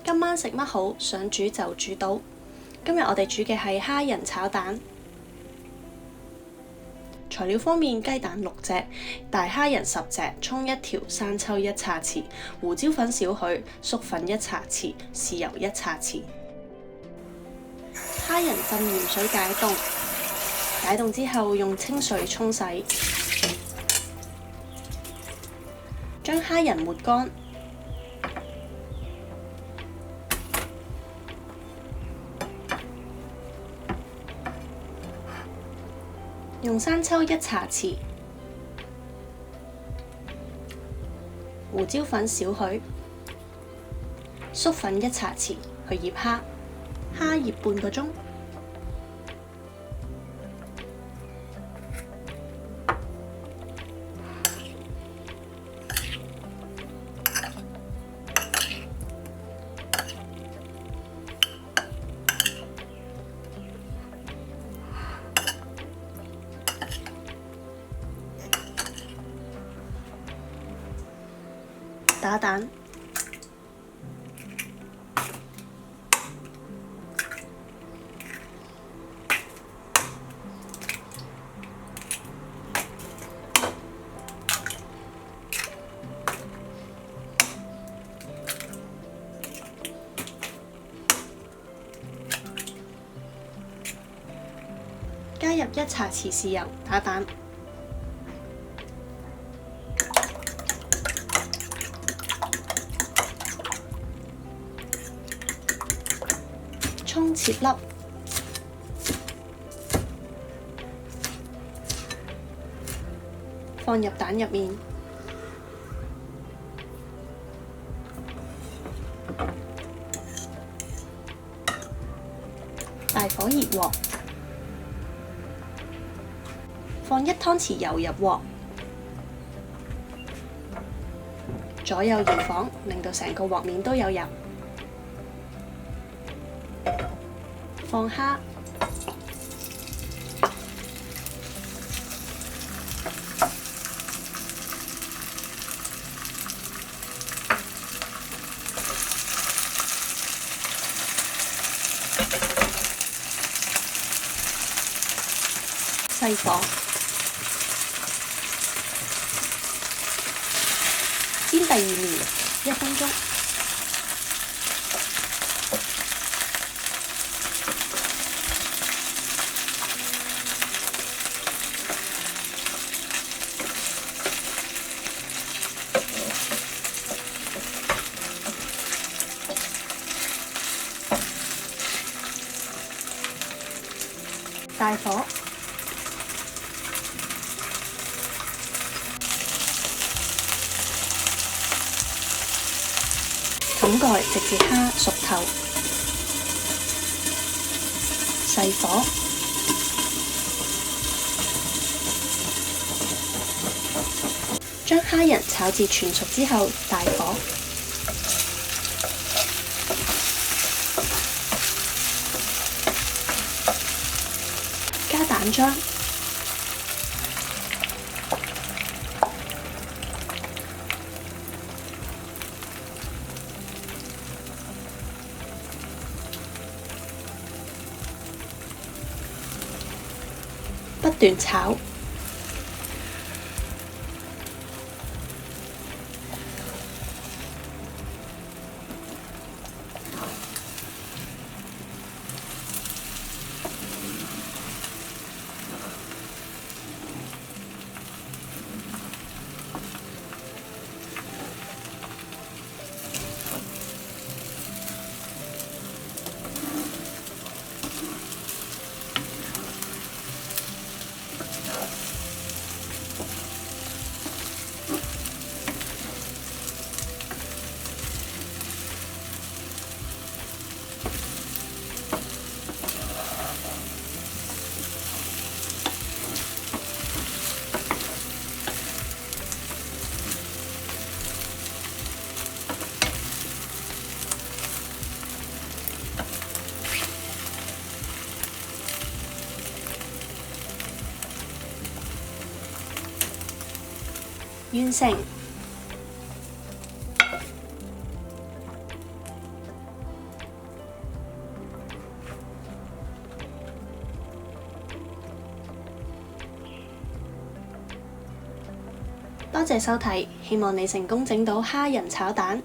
今晚食乜好？想煮就煮到。今日我哋煮嘅係蝦仁炒蛋。材料方面，雞蛋6隻，大蝦仁10隻，葱1條，生抽1茶匙，胡椒粉少許，粟粉1茶匙，豉油1茶匙。蝦仁浸鹽水解凍，解凍之後用清水沖洗，將蝦仁抹乾。用生抽1茶匙，胡椒粉少許，粟粉1茶匙去醃蝦，蝦醃半個鐘。打蛋，加入1茶匙豉油，打蛋。葱切粒，放入蛋入面，大火熱鑊，放1湯匙油入鑊，左右搖晃，令到成個鑊面都有油。放蝦，細火，煎第2面1分鐘。大火，冚蓋直至蝦熟透。細火，將蝦仁炒至全熟之後，大火。加蛋漿，不斷炒。完成。多謝收睇，希望你成功整到蝦仁炒蛋。